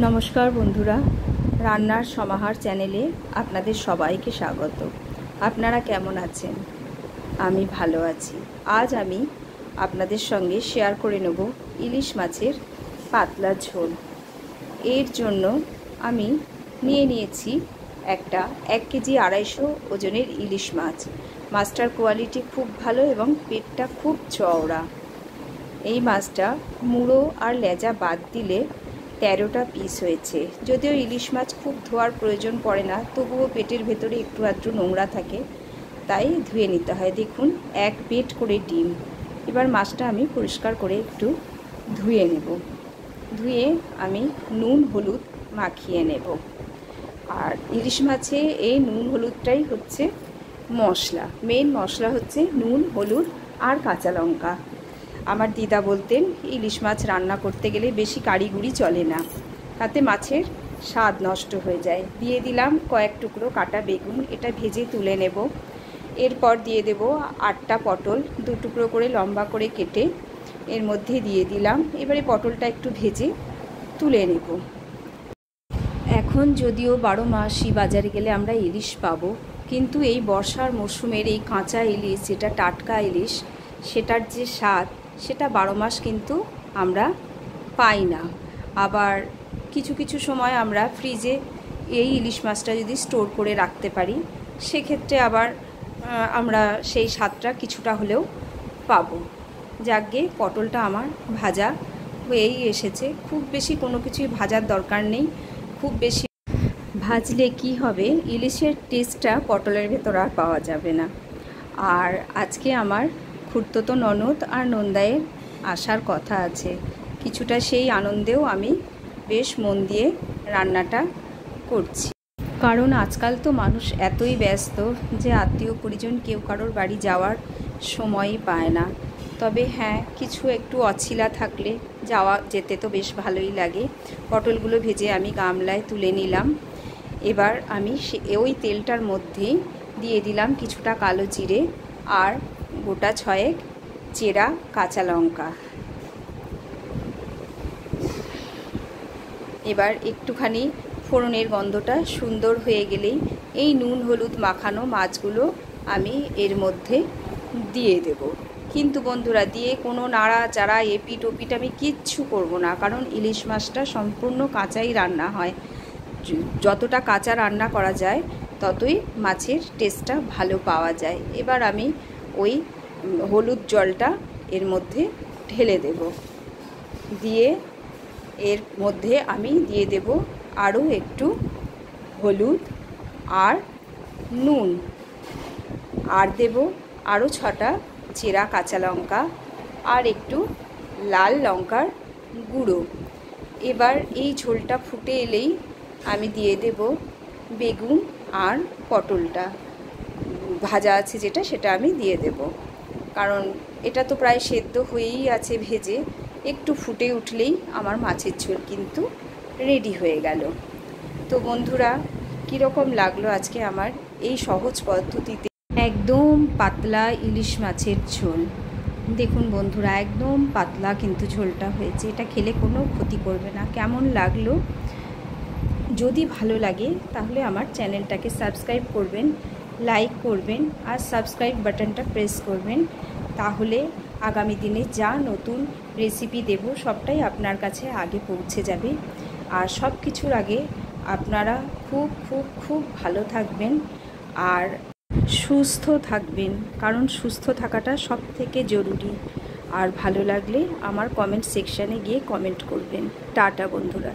নমস্কার বন্ধুরা, রান্নার সমাহার চ্যানেলে আপনাদের সবাইকে স্বাগত। আপনারা কেমন আছেন? আমি ভালো আছি। আজ আমি আপনাদের সঙ্গে শেয়ার করে নেব ইলিশ মাছের পাতলা ঝোল। এর জন্য আমি নিয়েছি একটা 1 কেজি 250 ওজনের ইলিশ মাছ। মাছটার কোয়ালিটি খুব ভালো এবং পেটটা খুব চওড়া। এই মাছটা মুড়ো আর লেজা বাদ দিলে 13টা পিস হয়েছে। যদিও ইলিশ মাছ খুব ধোয়ার প্রয়োজন পড়ে না, তবুও পেটের ভেতরে একটু আধটু নোংরা থাকে, তাই ধুয়ে নিতে হয়। দেখুন, 1 পেট করে ডিম। এবার মাছটা আমি পরিষ্কার করে একটু ধুয়ে নেব। ধুয়ে আমি নুন হলুদ মাখিয়ে নেব। আর ইলিশ মাছে এই নুন হলুদটাই হচ্ছে মশলা। মেন মশলা হচ্ছে নুন হলুদ আর কাঁচা লঙ্কা। আমার দিদা বলতেন ইলিশ মাছ রান্না করতে গেলে বেশি কারিগুড়ি চলে না, তাতে মাছের স্বাদ নষ্ট হয়ে যায়। দিয়ে দিলাম কয়েক টুকরো কাটা বেগুন, এটা ভেজে তুলে নেব। এরপর দিয়ে দেব 8টা পটল, 2 টুকরো করে লম্বা করে কেটে এর মধ্যে দিয়ে দিলাম। এবারে পটলটা একটু ভেজে তুলে নেব। এখন যদিও 12 মাসই বাজারে গেলে আমরা ইলিশ পাবো, কিন্তু এই বর্ষার মরশুমের এই কাঁচা ইলিশ, যেটা টাটকা ইলিশ, সেটার যে স্বাদ, সেটা 12 মাস কিন্তু আমরা পাই না। আবার কিছু কিছু সময় আমরা ফ্রিজে এই ইলিশ মাছটা যদি স্টোর করে রাখতে পারি, সেক্ষেত্রে আবার আমরা সেই স্বাদটা কিছুটা হলেও পাবো। যাকগে, পটলটা আমার ভাজা হয়েই এসেছে। খুব বেশি কোনো কিছুই ভাজার দরকার নেই। খুব বেশি ভাজলে কি হবে, ইলিশের টেস্টটা পটলের ভেতর আর পাওয়া যাবে না। আর আজকে আমার খুড়তুতো ননদ আর নন্দায়ের আসার কথা আছে। কিছুটা সেই আনন্দেও আমি বেশ মন দিয়ে রান্নাটা করছি। কারণ আজকাল তো মানুষ এতই ব্যস্ত যে আত্মীয় পরিজন কেউ কারোর বাড়ি যাওয়ার সময়ই পায় না। তবে হ্যাঁ, কিছু একটু অছিলা থাকলে যেতে তো বেশ ভালোই লাগে। পটলগুলো ভেজে আমি গামলায় তুলে নিলাম। এবার আমি ওই তেলটার মধ্যেই দিয়ে দিলাম কিছুটা কালো জিরে আর গোটা 6 চেরা কাঁচা লঙ্কা। এবার একটুখানি ফোড়নের গন্ধটা সুন্দর হয়ে গেলেই এই নুন হলুদ মাখানো মাছগুলো আমি এর মধ্যে দিয়ে দেব। কিন্তু বন্ধুরা, দিয়ে কোনো নাড়াচাড়া এপিট ওপিট আমি কিচ্ছু করব না, কারণ ইলিশ মাছটা সম্পূর্ণ কাঁচাই রান্না হয়। যতটা কাঁচা রান্না করা যায় ততই মাছের টেস্টটা ভালো পাওয়া যায়। এবার আমি ওই হলুদ জলটা এর মধ্যে ঢেলে দেব। দিয়ে এর মধ্যে আমি দিয়ে দেব আরও একটু হলুদ আর নুন, আর দেব আরও 6টা চেরা কাঁচা লঙ্কা আর একটু লাল লঙ্কার গুঁড়ো। এবার এই ঝোলটা ফুটে এলেই আমি দিয়ে দেব বেগুন আর পটলটা ভাজা আছে যেটা, সেটা আমি দিয়ে দেব। কারণ এটা তো প্রায় সেদ্ধ হয়েই আছে ভেজে। একটু ফুটে উঠলেই আমার মাছের ঝোল কিন্তু রেডি হয়ে গেল। তো বন্ধুরা, কীরকম লাগলো আজকে আমার এই সহজ পদ্ধতিতে একদম পাতলা ইলিশ মাছের ঝোল? দেখুন বন্ধুরা, একদম পাতলা কিন্তু ঝোলটা হয়েছে। এটা খেলে কোনো ক্ষতি করবে না। কেমন লাগলো? যদি ভালো লাগে তাহলে আমার চ্যানেলটাকে সাবস্ক্রাইব করবেন, লাইক করবেন আর সাবস্ক্রাইব বাটনটা প্রেস করবেন। তাহলে আগামী দিনে যা নতুন রেসিপি দেব সবটাই আপনার কাছে আগে পৌঁছে যাবে। আর সব কিছুর আগে আপনারা খুব খুব খুব ভালো থাকবেন আর সুস্থ থাকবেন, কারণ সুস্থ থাকাটা সবথেকে জরুরি। আর ভালো লাগলে আমার কমেন্ট সেকশানে গিয়ে কমেন্ট করবেন। টাটা বন্ধুরা।